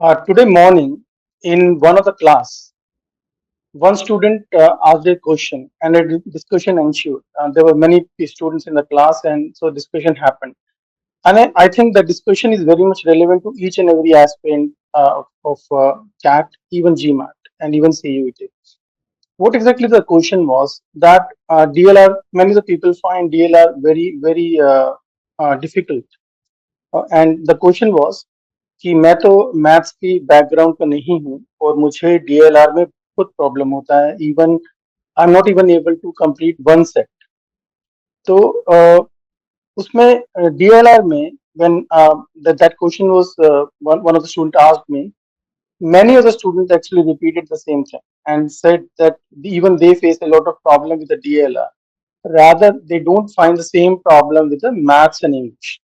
Today morning, in one of the class, one student asked a question, and a discussion ensued. There were many students in the class, and so discussion happened. And I think the discussion is very much relevant to each and every aspect of CAT, even GMAT, and even CUET. What exactly the question was that DLR, many of the people find DLR very difficult. And the question was कि मैं तो maths की background का नहीं हूँ और मुझे DLR में बहुत प्रॉब्लम होता है, even I am not even able to complete one set. तो उसमें डीएलआर में when that question was one of the student asked me, many of the students actually repeated the same thing and said that even they face a lot of problem with the DLR, rather they don't find the same problem with the maths and English.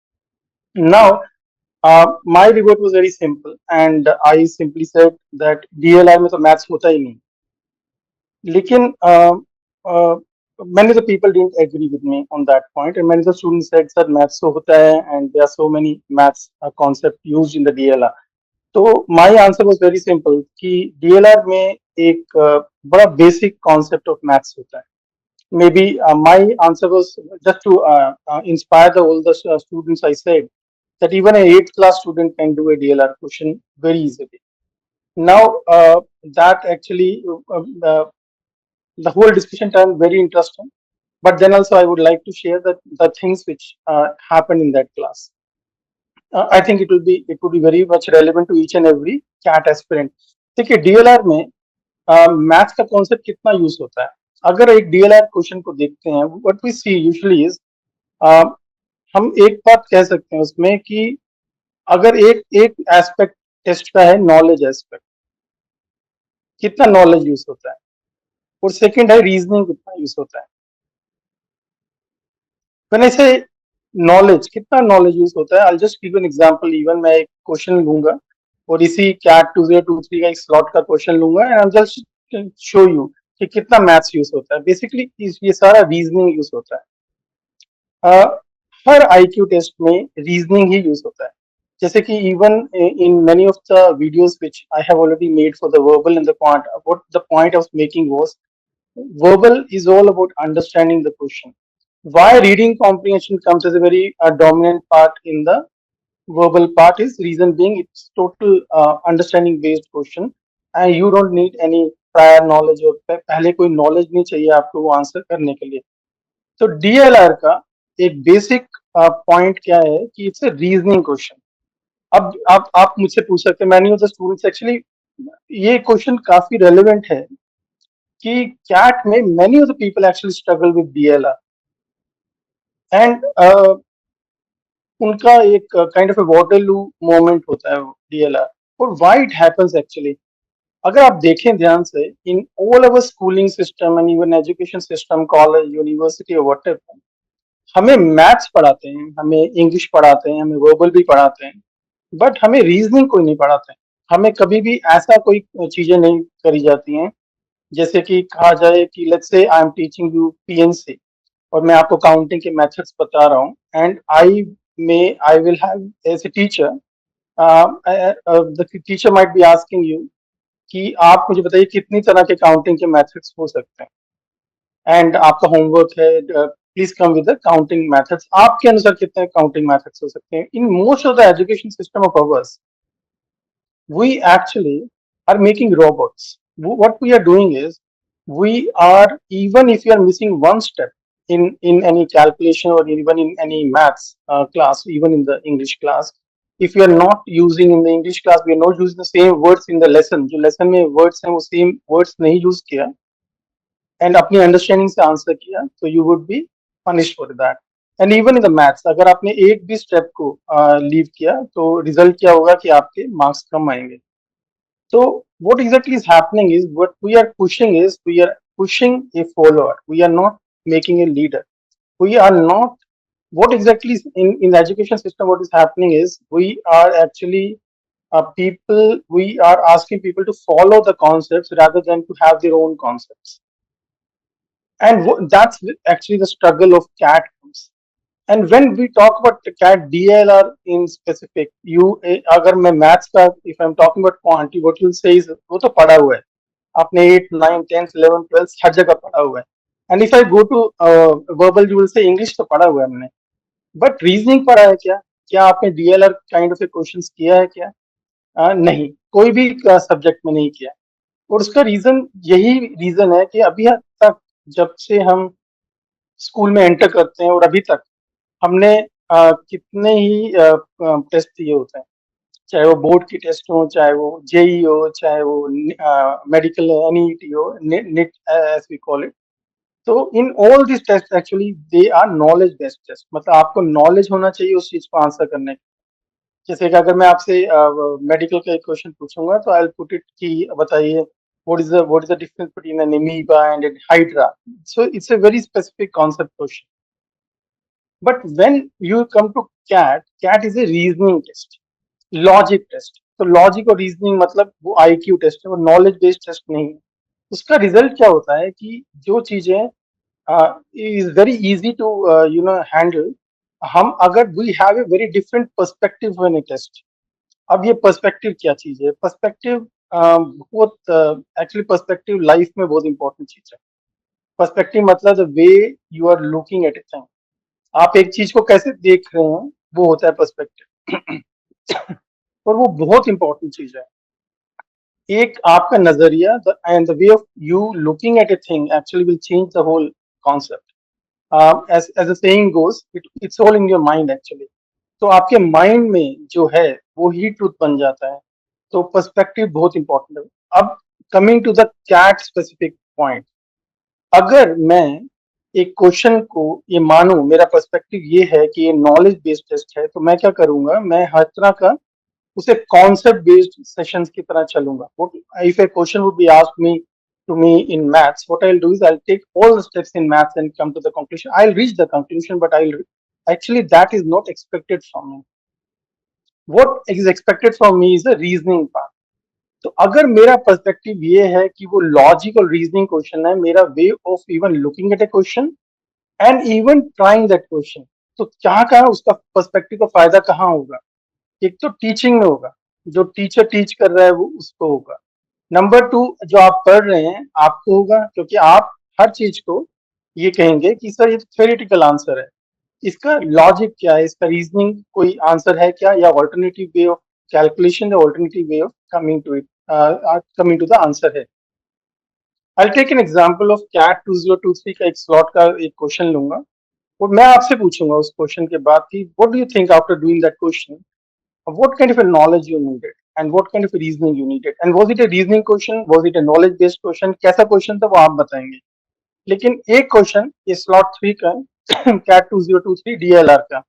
Now my report was very simple, and I simply said that DLR में तो maths होता ही नहीं. लेकिन many of the people didn't agree with me on that point, and many of the students said sir maths तो होता है and there are so many maths concept used in the DLR. तो my answer was very simple कि DLR में एक बड़ा basic concept of maths होता है. Maybe my answer was just to inspire all the students. I said that even an 8th class student can do a DLR question very easily. Now, that actually, the whole discussion turned very interesting. But then also, I would like to share that the things which happened in that class. I think it would be very much relevant to each and every CAT aspirant. देखिए DLR में maths का concept कितना use होता है. अगर एक DLR question को देखते हैं, what we see usually is, हम एक बात कह सकते हैं उसमें कि अगर एक एक एस्पेक्ट टेस्ट का है, नॉलेज एस्पेक्ट, कितना नॉलेज यूज होता है, और सेकंड है रीजनिंग कितना यूज होता है. व्हेन आई से नॉलेज, कितना नॉलेज यूज होता है, I just give an example. Even मैं एक क्वेश्चन लूंगा और इसी कैट 2023 का एक स्लॉट का क्वेश्चन लूंगा and I just show you कि कितना मैथ्स यूज होता है. बेसिकली ये सारा रीजनिंग यूज होता है. हर आईक्यू टेस्ट में रीजनिंग ही यूज होता है. जैसे कि even in many of the videos which I have already made for the verbal and the quant, what the point I was making was verbal is all about understanding the question. Why reading comprehension comes as a very dominant part in the verbal part is reason being it's total understanding based question, and you don't need any prior knowledge और पहले कोई knowledge नहीं चाहिए आपको वो answer करने के लिए. तो DLR का एक बेसिक पॉइंट क्या है कि इट्स अ रीजनिंग क्वेश्चन. अब आप मुझसे पूछ सकते हैं, many of the students actually, ये क्वेश्चन काफी रेलेवेंट है कि कैट में many of the people actually struggle with DLR, and उनका एक काइंड ऑफ वॉटरलू मोमेंट होता है DLR. और व्हाई इट हैपेंस एक्चुअली, अगर आप देखें ध्यान से, in all over schooling system and even education system, college, university और व्हाटएवर, हमें मैथ्स पढ़ाते हैं, हमें इंग्लिश पढ़ाते हैं, हमें वर्बल भी पढ़ाते हैं, बट हमें रीजनिंग कोई नहीं पढ़ाते हैं. हमें कभी भी ऐसा कोई चीजें नहीं करी जाती हैं जैसे कि कहा जाए कि let's say I am teaching you PNC और मैं आपको काउंटिंग के मेथड्स बता रहा हूँ, and I will have as a teacher, the teacher might be asking you कि आप मुझे बताइए कितनी तरह के काउंटिंग के मेथड्स हो सकते हैं, एंड आपका होमवर्क है please come with the counting methods. आपके अनुसार कितने काउंटिंग मेथड्स हो सकते हैं? In most of the education system of ours we actually are making robots. What we are doing is, we are, even if you are missing one step in any calculation or even in any maths class, even in the English class, if you are not using in the English class, we are not using the same words in the lesson. जो lesson में words हैं वो same words नहीं use किया and अपनी understanding से answer किया, तो you would be punished for that. And even in the maths, अगर आपने एक भी स्टेप को लीव किया तो रिजल्ट क्या होगा कि आपके मार्क्स कम आएंगे. So what exactly is happening is, what we are pushing is, we are pushing a follower. We are not making a leader. We are not. What exactly is in the education system? What is happening is, we are actually people. We are asking people to follow the concepts rather than to have their own concepts. And that's actually the struggle of CAT comes. And when we talk about CAT DLR in specific, you अगर मैं maths का if I am talking about quantity, what you say is वो तो पढ़ा हुआ है आपने, 8 9 10 11 12 हर जगह पढ़ा हुआ है. And if I go to verbal, you will say English तो पढ़ा हुआ है हमने, बट रीजनिंग पढ़ा है क्या? क्या आपने डीएलआर काइंड ऑफ क्वेश्चंस किया है क्या? नहीं, कोई भी सब्जेक्ट में नहीं किया. और उसका रीजन यही रीजन है कि अभी तक जब से हम स्कूल में एंटर करते हैं और अभी तक हमने कितने ही टेस्ट दिए होते हैं, चाहे वो बोर्ड की टेस्ट हो, चाहे वो जेई हो, चाहे वो मेडिकल एनईटी हो, NEET as we call it. तो in all this test actually they are knowledge based test, मतलब आपको नॉलेज होना चाहिए उस चीज को आंसर करने की. जैसे कि अगर मैं आपसे मेडिकल का एक क्वेश्चन पूछूंगा तो आई विल पुट इट कि बताइए what is the difference between an amoeba and a hydra. So it's a very specific concept question. But when you come to cat is a reasoning test, logic test. तो logic और reasoning मतलब वो IQ test है, वो knowledge based test नहीं है. उसका result क्या होता है कि जो चीजें is very easy to handle, हम अगर we have a very different perspective when a test. अब ये पर्सपेक्टिव क्या चीज है? पर्सपेक्टिव बहुत एक्चुअली पर्सपेक्टिव लाइफ में बहुत इंपॉर्टेंट चीज है. पर्सपेक्टिव मतलब the way you are looking at a thing, आप एक चीज को कैसे देख रहे हैं, वो होता है पर्सपेक्टिव. और वो बहुत इंपॉर्टेंट चीज है. एक आपका नजरिया and the way of you looking at a thing actually will change the whole concept. as a saying goes, it's all in your mind actually. तो आपके माइंड में जो है वो ही ट्रूथ बन जाता है. तो पर्सपेक्टिव बहुत इंपॉर्टेंट है. अब coming to the CAT specific point, अगर मैं एक क्वेश्चन को ये मानूं, मेरा पर्सपेक्टिव ये है कि ये नॉलेज बेस्ड टेस्ट है, तो मैं क्या करूंगा, मैं हर तरह का उसे कॉन्सेप्ट बेस्ड सेशंस की तरह चलूंगा. If A question would be asked me to me in maths, what I'll do is I'll take all the steps in maths and come to the conclusion. I'll reach the conclusion, but I'll actually that is not expected from me. What is expected from me is a reasoning part. तो अगर मेरा perspective ये है कि वो logic और reasoning question है, मेरा way of even looking at A question and even trying that question, तो क्या कहा उसका पर्सपेक्टिव का फायदा कहाँ होगा? एक तो टीचिंग में होगा, जो टीचर टीच कर रहा है वो उसको होगा. नंबर टू, जो आप पढ़ रहे हैं आपको होगा, क्योंकि आप हर चीज को ये कहेंगे कि सर ये थ्योरेटिकल आंसर है, इसका लॉजिक क्या है, इसका रीजनिंग कोई आंसर है क्या, या ऑल्टरनेटिव वे ऑफ कैलकुलेशन, या alternative way of coming to it, coming to the answer है. I take an example of CAT 2023 का एक स्लॉट का एक क्वेश्चन लूंगा और मैं आपसे पूछूंगा उस क्वेश्चन के बाद कि what do you think after doing that question, what kind of a knowledge you needed and what kind of a reasoning you needed, and was it a reasoning question, was it a knowledge based question, कैसा question था वो आप बताएंगे. लेकिन एक question ये slot 3 का cat 2023 DLR का,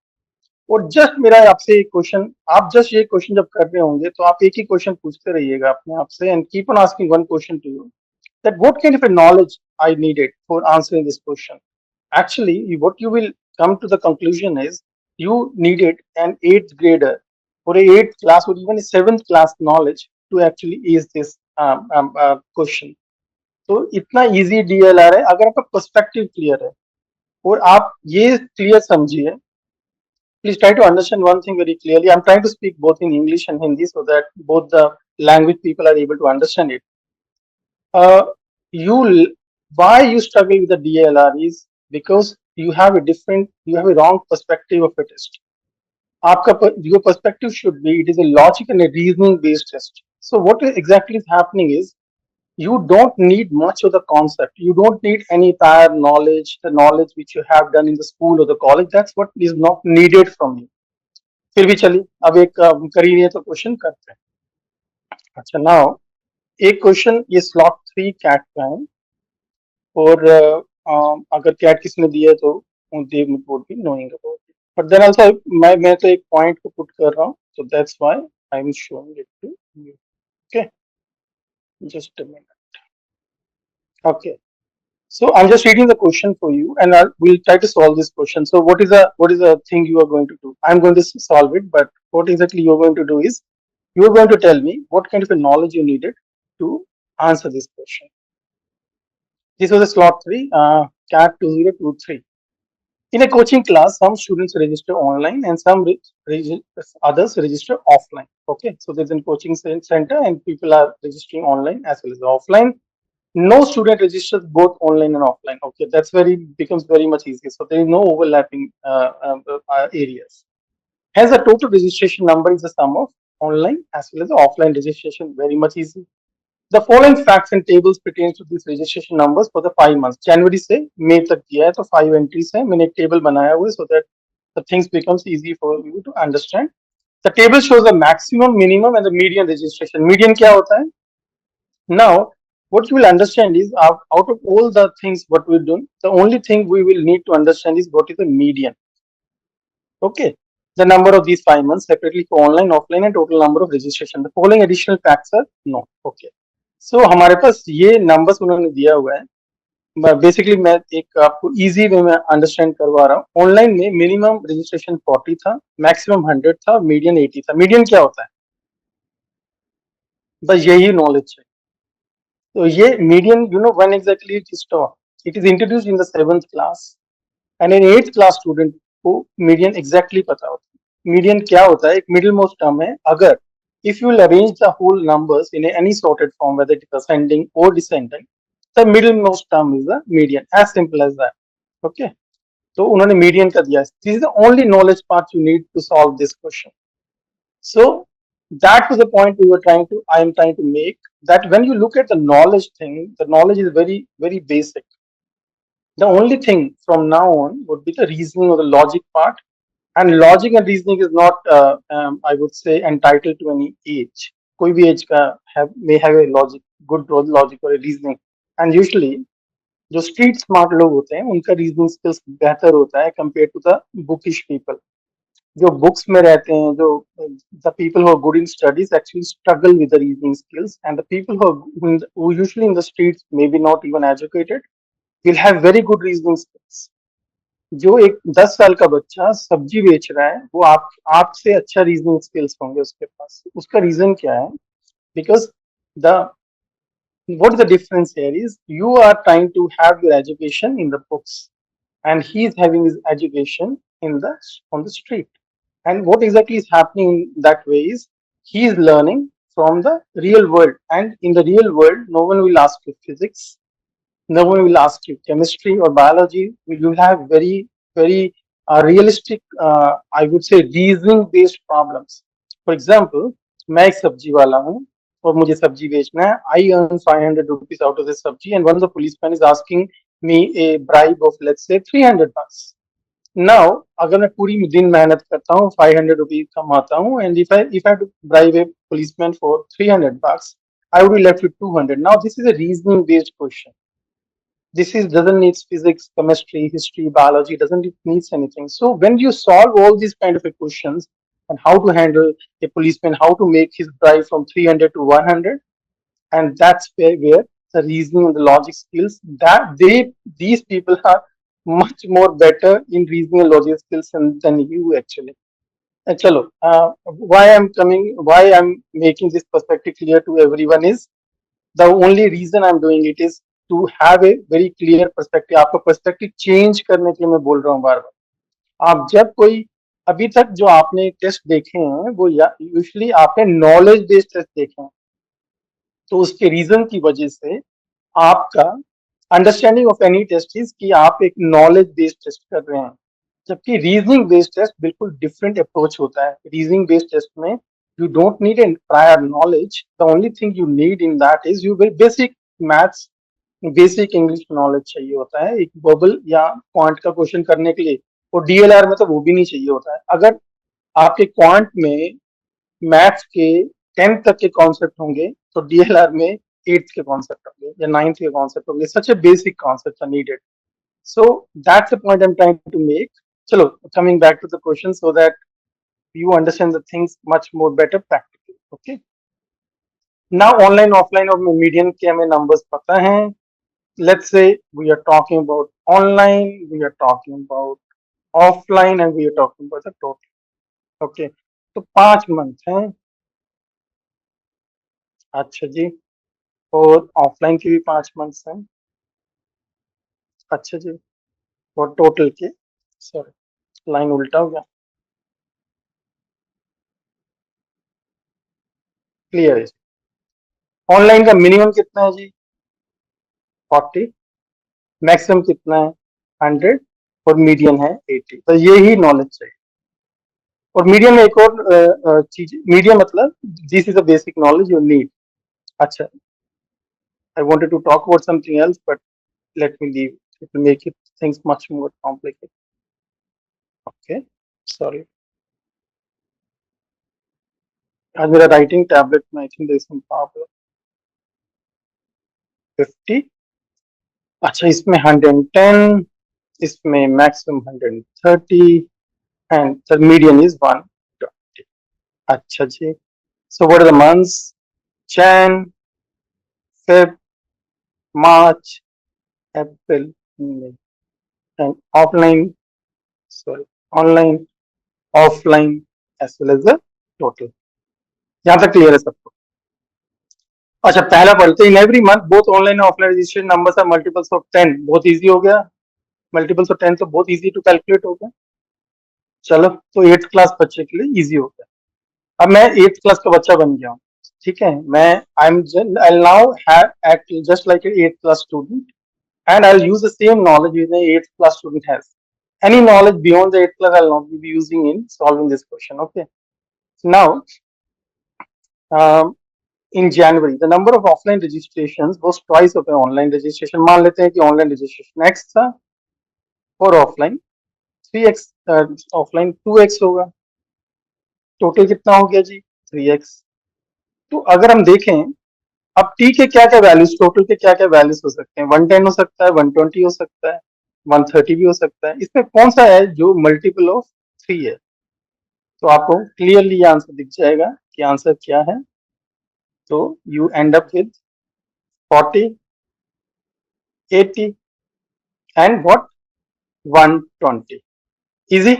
और जस्ट मेरा आपसे एक क्वेश्चन, आप जस्ट ये क्वेश्चन जब कर रहे होंगे तो आप एक ही क्वेश्चन पूछते रहिएगा अपने आप से, and keep on asking one question to you, that what kind of a knowledge I needed for answering this question. Actually, what you will come to the conclusion is you needed an 8th grader or a 8th class or even a 7th class knowledge to actually ace this question. तो इतना easy DLR है अगर आपका perspective clear है. और आप ये clear समझिए, please try to understand one thing very clearly. I'm trying to speak both in English and Hindi so that both the language people are able to understand it. uh, you why you struggle with the DLR is because you have a wrong perspective of a test. आपका your perspective should be it is a logic and a reasoning based test. So what exactly is happening is you don't need much of the concept. You don't need any prior knowledge, the knowledge which you have done in the school or the college. That's what is not needed from you. फिर भी चलिए अब एक करिए तो question करते हैं. अच्छा, नाउ एक क्वेश्चन ये स्लॉट 3 कैट का है, और अगर कैट किसने दिया है तो they would be knowing about it. But then also मैं तो एक पॉइंट को पुट कर रहा हूँ, so that's why I'm showing it to you. Okay, just a minute. Okay, so I'm just reading the question for you, and we'll try to solve this question. So what is the thing you are going to do? I'm going to solve it, but what exactly you're going to do is you're going to tell me what kind of a knowledge you needed to answer this question. This was a slot 3, cat 2023. In a coaching class, some students register online and some others register offline. Okay, so there's a coaching center and people are registering online as well as offline. No student registers both online and offline. Okay, that's very becomes very much easier. So there is no overlapping areas. Hence, the total registration number is the sum of online as well as offline registration. Very much easy. The following facts and tables pertains to these registration numbers for the 5 months. जनवरी से मई तक दिया है तो 5 entries है. मैंने एक table बनाया हुआ है so that the things becomes easy for you to understand. The table shows the maximum, minimum and the median registration. Median क्या होता है? Now, what you will understand is out of all the things what we do, the only thing we will need to understand is what is the median. Okay. The number of these 5 months separately for online, offline and total number of registration. The following additional facts are no. Okay. So हमारे पास ये numbers उन्होंने दिया हुआ है. Basically मैं एक आपको easy way में अंडरस्टैंड करवा रहा हूँ. ऑनलाइन में मिनिमम रजिस्ट्रेशन 40 था, मैक्सिमम 100 था, मीडियन 80 था. मीडियन क्या होता है? बस यही नॉलेज है. तो ये median when exactly it is taught. It is introduced in the 7th class and in 8th class student को मीडियन एग्जैक्टली पता होता है. मीडियन क्या होता है? एक मिडिल मोस्ट टर्म है. अगर if you will arrange the whole numbers in any sorted form, whether it is ascending or descending, the middlemost term is the median. As simple as that. Okay. तो उन्होंने median का दिया. This is the only knowledge part you need to solve this question. So that was the point I am trying to make, that when you look at the knowledge thing, the knowledge is very, very basic. The only thing from now on would be the reasoning or the logic part. And logic and reasoning is not, I would say, entitled to any age. कोई भी age का may have a logic, good logic or a reasoning. And usually जो street smart लोग होते हैं उनका reasoning skills बेहतर होता है compare to the bookish people. जो बुक्स में रहते हैं, जो the people who are good in studies actually struggle with the reasoning skills, and the people who usually in the streets may be not even educated will have very good reasoning skills. जो एक 10 साल का बच्चा सब्जी बेच रहा है वो आपसे अच्छा रीजनिंग स्किल्स होंगे उसके पास. उसका रीजन क्या है? Because the what is the difference here is you are trying to have your education in the books and he is having his education in the on the street. And what exactly is happening in that way is he is learning from the real world, and in the real world no one will ask you physics, no one will ask you chemistry or biology. You will have very, very realistic, I would say, reasoning based problems. For example, मैं एक सब्जी वाला हूँ और मुझे सब्जी बेचना है. I earn 500 rupees out of this सब्जी and one of the policemen is asking me a bribe of let's say 300 bucks. Now अगर मैं पूरी दिन मेहनत करता हूँ 500 rupees कमाता हूँ and if I have to bribe a policeman for 300 bucks, I would be left with 200. Now this is a reasoning based question. This is doesn't need physics, chemistry, history, biology, doesn't it needs anything. So when you solve all these kind of equations and how to handle a policeman, how to make his drive from 300 to 100, and that's where the reasoning and the logic skills, that these people are much more better in reasoning and logic skills than you actually. And chalo, why I'm making this perspective clear to everyone is the only reason I'm doing it is to have a very clear perspective. आपका perspective change करने के लिए मैं बोल रहा हूँ बार बार. आप जब कोई अभी तक जो आपने टेस्ट देखे हैं वो यूजुअली आपने नॉलेज बेस्ड टेस्ट देखे हैं, तो उसके रीजन की वजह से आपका understanding of any test is कि आप एक नॉलेज बेस्ड टेस्ट कर रहे हैं. जबकि रीजनिंग बेस्ड टेस्ट बिल्कुल डिफरेंट अप्रोच होता है. रीजनिंग बेस्ड टेस्ट में you don't need an prior knowledge. The only thing you need in that is you basic maths, basic English knowledge चाहिए होता है एक वर्बल या क्वांट का क्वेश्चन करने के लिए. और डीएलआर में तो वो भी नहीं चाहिए होता है. अगर आपके क्वांट में मैथ्स के 10th तक के कॉन्सेप्ट होंगे तो डीएलआर में 8th के कॉन्सेप्ट होंगे या 9th के कॉन्सेप्ट होंगे. Such a basic concept are needed. So that's the point I'm trying to make. Chalo, coming back to the question so that you understand the things much more better practically. Okay. Now online, offline और median के हमें numbers पता हैं. Let's say we are talking about online, we are talking about offline, and we are talking about the total. Okay. तो 5 month हैं. अच्छा जी. और offline के भी 5 months हैं. अच्छा जी. और total के सॉरी, लाइन उल्टा हो गया। क्लियर है। ऑनलाइन का मिनिमम कितना है जी? 40। मैक्सिमम कितना है? 100। और मीडियन है 80। तो ये ही नॉलेज चाहिए। और मीडियम में एक और चीज, मीडियम मतलब this is the basic knowledge you need. अच्छा, I wanted to talk about something else but let me leave, it will make it things much more complicated. Okay, sorry. आज मेरा राइटिंग टैबलेट में I think there is some problem. 50। अच्छा, इसमें 110, इसमें maximum 130 and the median is 120। अच्छा जी, so what are the months? Jan, Feb, March, April, May, and offline, sorry, online, offline, as well as the total. यहाँ तक clear है सबको? अच्छा, पहला पढ़ते in every month both online और offline registration numbers are multiples of 10। बहुत easy हो गया। मल्टीपल्स ऑफ 10 तो बहुत इजी टू कैलकुलेट हो गया। चलो, तो 8th क्लास बच्चे के लिए इजी हो गया। अब मैं 8th क्लास का बच्चा बन गया हूँ। ठीक है, मैं I now have act just like a 8th class student and I'll use the same knowledge which the 8th class student has. Any knowledge beyond the 8th class I'll not be using in solving this question. Okay. So now, in January, the number of offline registrations was twice of the online registration. मान लेते हैं कि online registration X था और offline 3x, offline 2x होगा। Total कितना हो गया जी? 3x। तो अगर हम देखें, अब टी के क्या क्या वैल्यूज, टोटल के क्या क्या वैल्यूज हो सकते हैं? 110 हो सकता है, 120 हो सकता है, 130 भी हो सकता है। इसमें कौन सा है जो मल्टीपल ऑफ 3 है? तो आपको क्लियरली आंसर दिख जाएगा कि आंसर क्या है। तो you end up with 40, 80 and what 120। Easy.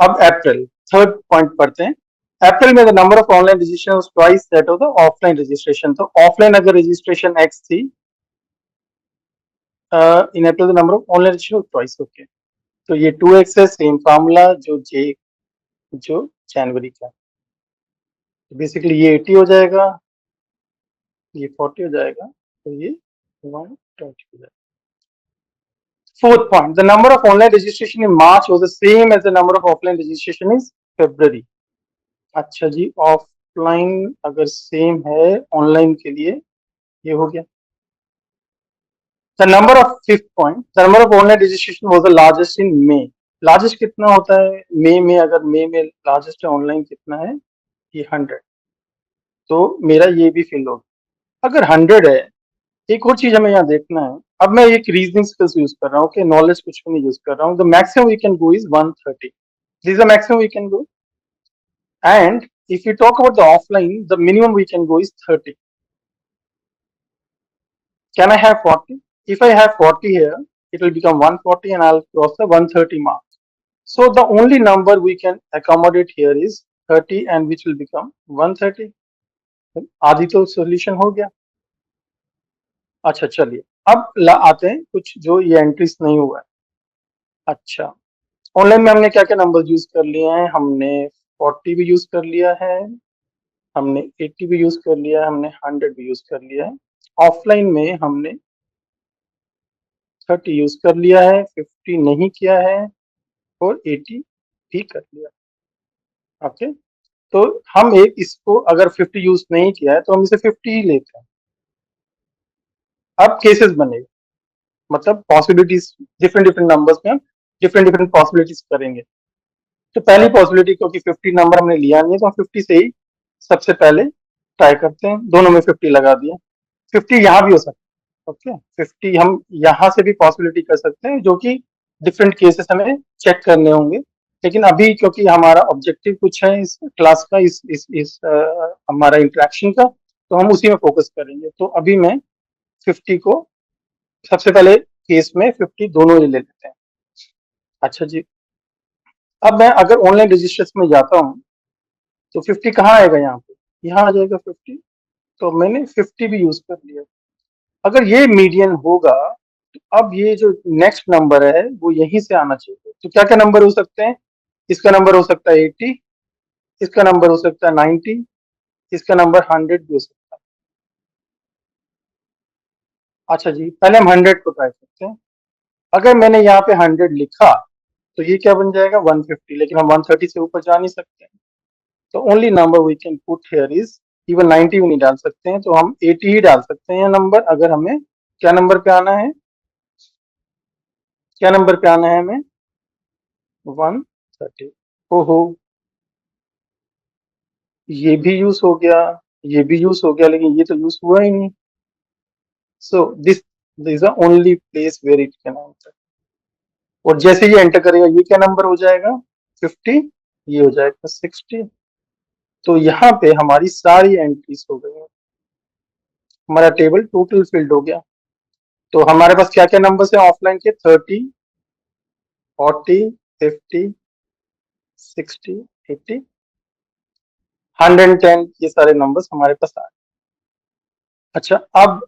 अब अप्रैल, थर्ड पॉइंट पढ़ते हैं। अप्रैल में the number of online registration twice that of the offline registration. तो ऑफलाइन अगर रजिस्ट्रेशन एक्स थी, in April the number of online registration twice. Okay, तो ये 2x है, सेम फार्मूला जो जनवरी का। बेसिकली ये 80 हो जाएगा, ये 40 हो जाएगा, तो ये 120 हो जाएगा। Fourth point, the number of online registration in March was the same as the number of offline registration in February. अच्छा जी, ऑफलाइन अगर सेम है ऑनलाइन के लिए, ये हो गया। The number of fifth point, the number of online registration was the largest in May. Largest कितना होता है मई में? अगर मई में लार्जेस्ट ऑनलाइन कितना है? ये 100। तो मेरा ये भी फिल होगा। अगर 100 है, एक और चीज हमें यहाँ देखना है। अब मैं एक रीजनिंग स्किल्स यूज कर रहा हूँ, ओके, नॉलेज कुछ भी नहीं यूज कर रहा हूँ। The maximum we can go is 130। This is the maximum we can go. And if you talk about the offline, the minimum we can go is 30. Can I have 40? If I have 40 here, it will become 140 and I'll cross the 130 mark. So the only number we can accommodate here is 30 and which will become 130. आदि तो solution हो गया। अच्छा, चलिए अब आते हैं कुछ जो ये एंट्रीज नहीं हुआ है। अच्छा, ऑनलाइन में हमने क्या क्या नंबर यूज कर लिए हैं? हमने 40 भी यूज कर लिया है, हमने 80 भी यूज कर लिया है, हमने 100 भी यूज कर लिया है। ऑफलाइन में हमने 30 यूज कर लिया है, 50 नहीं किया है और 80 भी कर लिया। ओके, तो हम एक इसको अगर 50 यूज नहीं किया है तो हम इसे 50 ही लेते हैं। अब केसेस बनेगा, मतलब पॉसिबिलिटीज, डिफरेंट डिफरेंट नंबर्स में हम डिफरेंट डिफरेंट पॉसिबिलिटीज करेंगे। तो पहली पॉसिबिलिटी, क्योंकि 50 नंबर हमने लिया नहीं है तो हम 50 से ही सबसे पहले ट्राई करते हैं। दोनों में 50 लगा दिया। 50 यहाँ भी हो सकता है। ओके, 50 हम यहाँ से भी पॉसिबिलिटी कर सकते हैं, जो कि डिफरेंट केसेस हमें चेक करने होंगे। लेकिन अभी क्योंकि हमारा ऑब्जेक्टिव कुछ है इस क्लास का, इस हमारा इंटरेक्शन का, तो हम उसी में फोकस करेंगे। तो अभी मैं 50 को सबसे पहले केस में 50 दोनों ले लेते हैं। अच्छा जी, अब मैं अगर ऑनलाइन रजिस्ट्रेशन में जाता हूँ तो 50 कहाँ आएगा? यहाँ पे, यहाँ आ जाएगा 50। तो मैंने 50 भी यूज कर लिया। अगर ये मीडियन होगा तो अब ये जो नेक्स्ट नंबर है वो यहीं से आना चाहिए। तो क्या क्या नंबर हो सकते हैं? इसका नंबर हो सकता है 80, इसका नंबर हो सकता है 90, इसका नंबर 100 भी हो सकता है। अच्छा जी, पहले हम 100 को ट्राई करते हैं। अगर मैंने यहाँ पे 100 लिखा तो ये क्या बन जाएगा 150, लेकिन हम 130 से ऊपर जा नहीं सकते। तो only number we can put here is, even 90 भी नहीं डाल सकते हैं, तो हम 80 ही डाल सकते हैं नंबर। अगर हमें क्या नंबर पे आना है, क्या नंबर पे आना है हमें? 130। ओहो, ये भी यूज हो गया, ये भी यूज हो गया, लेकिन ये तो यूज हुआ ही नहीं। So this is the only place where it can answer. और जैसे ये एंटर करेगा, ये क्या नंबर हो जाएगा? 50, ये हो जाएगा 60। तो यहाँ पे हमारी सारी एंट्रीज हो गई, हमारा टेबल टोटल फिल्ड हो गया। तो हमारे पास क्या क्या नंबर है ऑफलाइन के? 30, 40, 50, 60, 80, 110, ये सारे नंबर्स हमारे पास आ गए। अच्छा, अब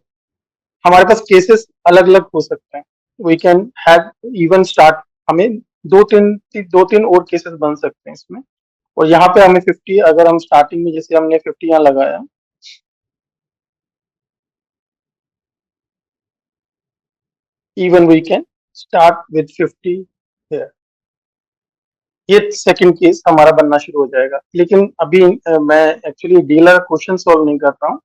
हमारे पास केसेस अलग अलग हो सकते हैं। We can have even start, हमें दो तीन और केसेस बन सकते हैं इसमें। और यहाँ पे हमें 50, अगर हम स्टार्टिंग में जैसे हमने 50 यहाँ लगाया, even we can start with 50 here। ये सेकंड केस हमारा बनना शुरू हो जाएगा। लेकिन अभी मैं एक्चुअली डीलर क्वेश्चन सॉल्व नहीं कर रहा हूँ।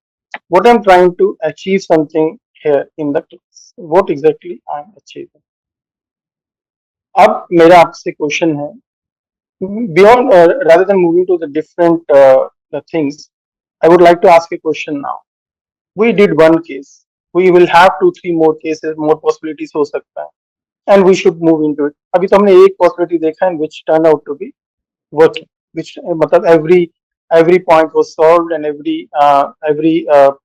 What I am trying to achieve something here in the class, what exactly I am achieving. अब मेरा आपसे क्वेश्चन है, beyond rather than moving to the different the things, I would like to ask a question now. We did one case, we will have 2 3 more cases, more possibilities हो सकता है, and we should move into it. अभी तो हमने एक possibility देखा है which turned out to be working, which मतलब every point was solved, and every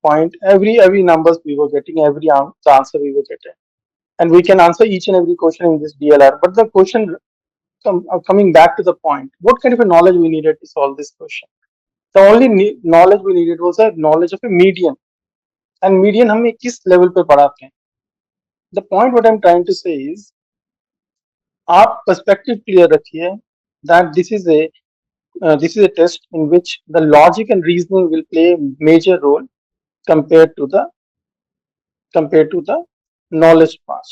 point, every numbers we were getting, every answer we were getting, and we can answer each and every question in this DLR. But the question coming back to the point, what kind of a knowledge we needed to solve this question? The only knowledge we needed was a knowledge of a median, and median हमें किस level पे पढ़ाते हैं? The point what I'm trying to say is, आप perspective clear रखिए that this is a test in which the logic and reasoning will play a major role compared to the knowledge part.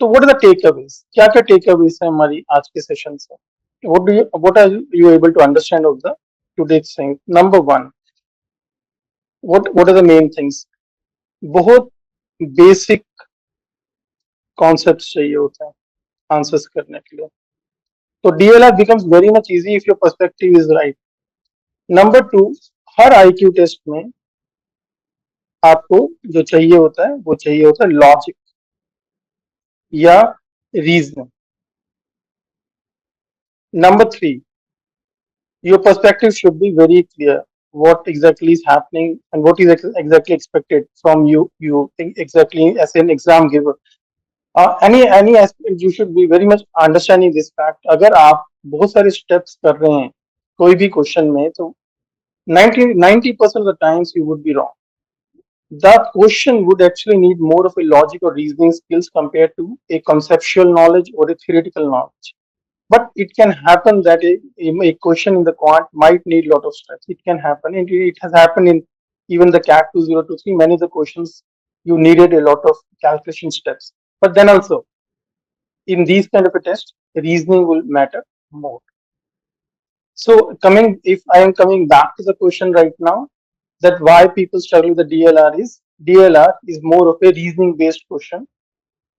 तो what are the takeaways? क्या क्या takeaways है हमारी आज के session से? What are you able to understand of the today's thing? Number one, what are the main things? बहुत basic concept चाहिए होता है आंसर्स करने के लिए। तो DLR becomes very much easy if your perspective is right. Number two, हर IQ test में आपको जो चाहिए होता है वो चाहिए होता है लॉजिक या reasoning. Number three, your perspective should be very clear what exactly is happening and what is exactly expected from you think exactly as an exam giver. Any aspect you should be very much understanding this fact. अगर आप बहुत सारे steps कर रहे हैं कोई भी question में, तो 90% of the times you would be wrong. The question would actually need more of a logic or reasoning skills compared to a conceptual knowledge or a theoretical knowledge. But it can happen that a question in the quant might need a lot of steps. It can happen, and it has happened in even the CAT 2023. Many of the questions you needed a lot of calculation steps. But then also, in these kind of a test, reasoning will matter more. So if I am coming back to the question right now, that why people struggle with the DLR is more of a reasoning based question.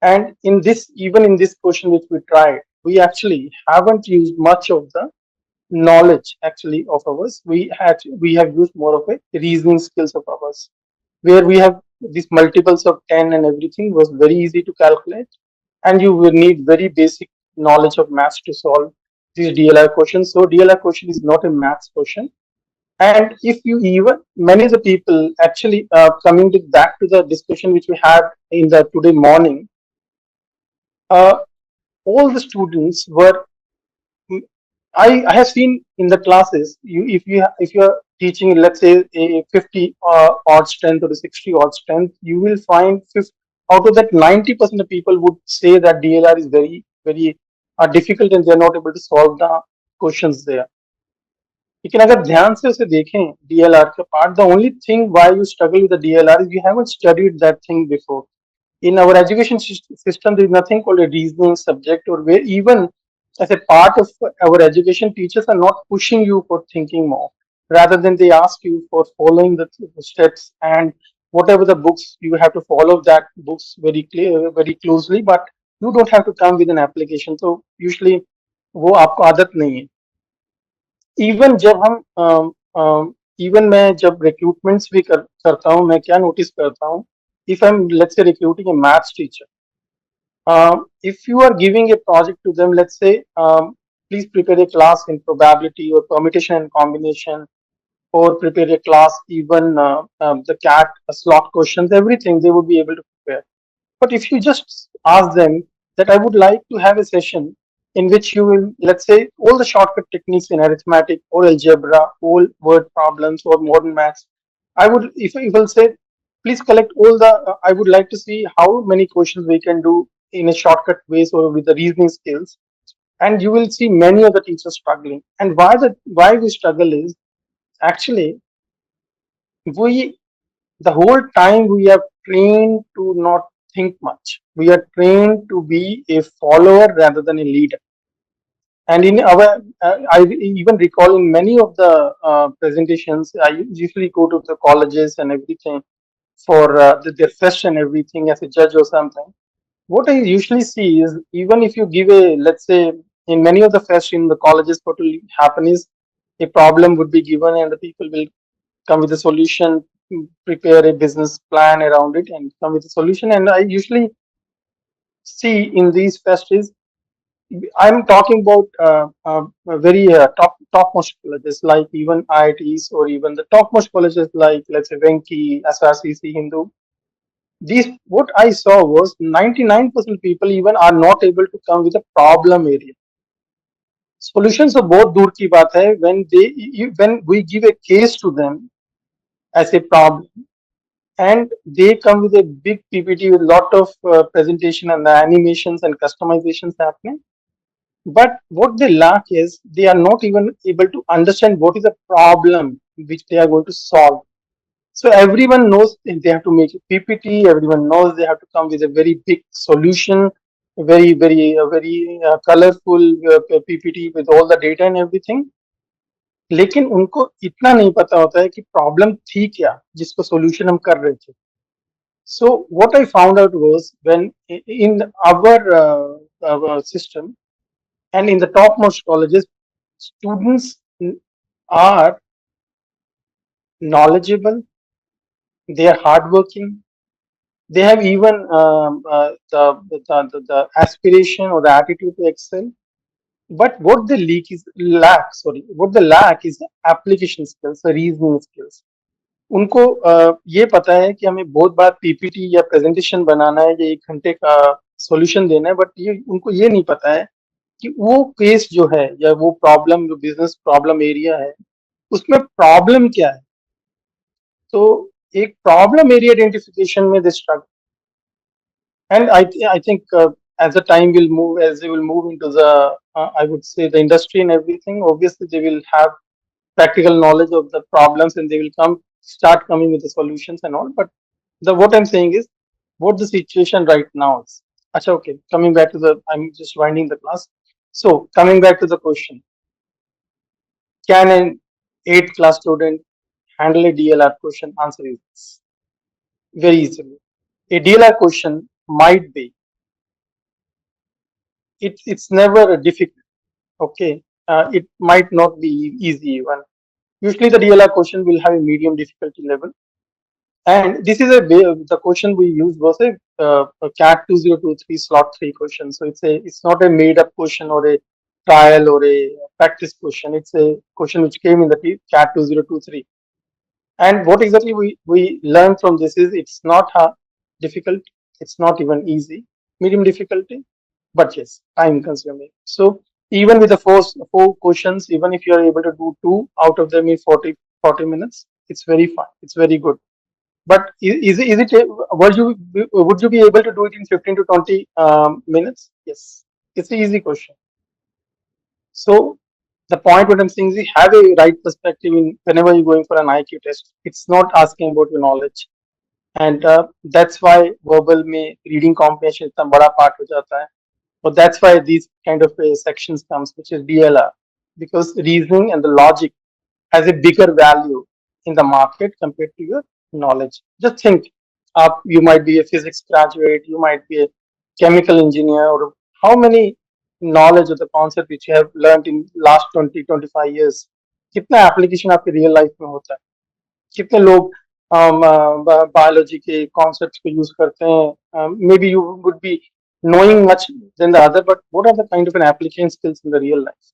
And even in this question which we tried, we actually haven't used much of the knowledge actually of ours. We have used more of a reasoning skills of ours, where we have these multiples of 10 and everything was very easy to calculate, and you will need very basic knowledge of maths to solve these DLR questions. So DLR question is not a maths question. And if you even many of the people actually coming back to the discussion which we had in the today morning, uh, all the students were, I have seen in the classes, if you are teaching, let's say a 50 odd strength or a 60 odd strength, you will find out of that 90% of people would say that DLR is very very are difficult and they are not able to solve the questions there. लेकिन अगर ध्यान से उसे देखें DLR का part, the only thing why you struggle with the DLR is you haven't studied that thing before. In our education system, there is nothing called a reasoning subject, or where even as a part of our education, teachers are not pushing you for thinking more. Rather than they ask you for following the steps, and whatever the books you have to follow that books very clear, very closely, but you don't have to come with an application. So usually वो आपको आदत नहीं है. Even जब हम even मैं जब recruitments भी करता हूँ, मैं क्या नोटिस करता हूँ, if I M let's say recruiting A maths teacher, if you are giving a project to them, let's say, please prepare a class in probability or permutation and combination, or prepare a class even the cat slot questions, everything they would be able to prepare. But if you just ask them that I would like to have a session in which you will, let's say, all the shortcut techniques in arithmetic or algebra, all word problems or modern maths, I would, if you will say, please collect all the, I would like to see how many questions we can do in a shortcut ways or with the reasoning skills. And you will see many of the teachers struggling. And why we struggle is actually we the whole time we are trained to not think much. We are trained to be a follower rather than a leader. And in our, I even recall in many of the presentations, I usually go to the colleges and everything for their fest and everything as a judge or something. What I usually see is even if you give a, let's say, in many of the fest in the colleges, what will happen is a problem would be given and the people will come with a solution, prepare a business plan around it, and come with a solution. And I usually see in these fests is I'm talking about very topmost colleges like even IITs or even the topmost colleges like let's say Venki, SRCC, Hindu. These what I saw was 99% people even are not able to come with a problem area. Solutions of both दूर की बात है when we give a case to them as a problem, and they come with a big PPT with lot of presentation and the animations and customizations happening. But what they lack is they are not even able to understand what is the problem which they are going to solve. So everyone knows they have to make a PPT. Everyone knows they have to come with a very big solution, very colorful PPT with all the data and everything. लेकिन उनको इतना नहीं पता होता है कि problem थी क्या जिसको सॉल्यूशन हम कर रहे थे. So what I found out was when in our system and in the topmost colleges, students are knowledgeable, they are hardworking, they have even the aspiration or the attitude to excel. But what they what they lack is the application skills, the reasoning skills. उनको ये पता है कि हमें बहुत बार PPT या presentation बनाना है या 1 घंटे का सॉल्यूशन देना है, बट ये उनको ये नहीं पता है कि वो केस जो है या वो प्रॉब्लम जो बिजनेस प्रॉब्लम एरिया है उसमें प्रॉब्लम क्या है. तो एक प्रॉब्लम एरिया आइडेंटिफिकेशन में this struggle. And I think as the time will move, as they will move into the, I would say the industry and everything, obviously they will have practical knowledge of the problems and they will start coming with the solutions and all. But what I'm saying is what the situation right now is. Acha, okay, coming back to I'm just winding the class. So coming back to the question, can an 8th class student handle a DLR question? Answer is yes, very easily. A DLR question might be, it's never difficult. Okay, it might not be easy even. Usually the DLR question will have a medium difficulty level, and this is the question we used was a CAT 2023 slot 3 question. So it's not a made up question or a trial or a practice question. It's a question which came in the CAT 2023. And what exactly we learned from this is it's not difficult, it's not even easy, medium difficulty, but yes, time consuming. So even with the four questions, even if you are able to do 2 out of them in 40 minutes, it's very fine, it's very good. But is it would you be able to do it in 15 to 20 minutes? Yes, it's an easy question. So the point what I'm saying is, you have a right perspective in whenever you're going for an IQ test. It's not asking about your knowledge. And that's why verbal में reading comprehension इतना बड़ा part हो जाता है. But that's why these kind of sections comes, which is DLR, because reasoning and the logic has a bigger value in the market compared to your knowledge. Just think, you might be a physics graduate, you might be a chemical engineer, or how many knowledge of the concept which you have learned in last 20-25 years. कितना application आपके real life में होता है? कितने लोग biology के concepts को use करते हैं? May be you would be knowing much than the other, but what are the kind of an application skills in the real life?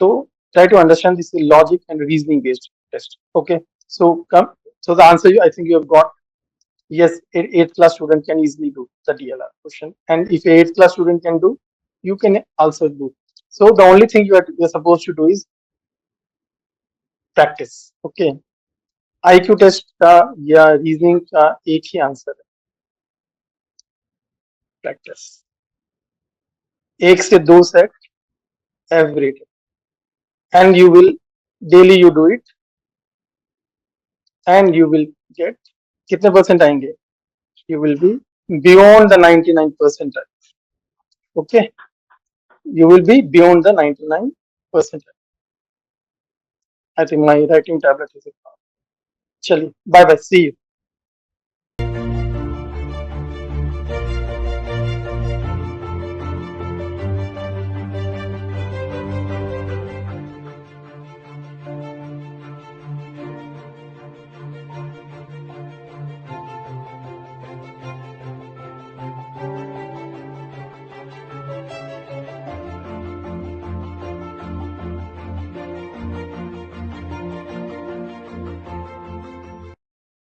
So try to understand this logic and reasoning based test. Okay, so come. So the answer, I think you have got. Yes, eighth class student can easily do the DLR question, and if eighth class student can do, you can also do. So the only thing you're supposed to do is practice. Okay, IQ test का या reasoning का एक ही answer है, practice. एक से दो set every day, and you will daily you do it, and you will get कितने percent आएंगे? You will be beyond the 99 percentile. Okay, you will be beyond the 99 percentile. I think my writing tablet is. चलिए, bye bye, see you.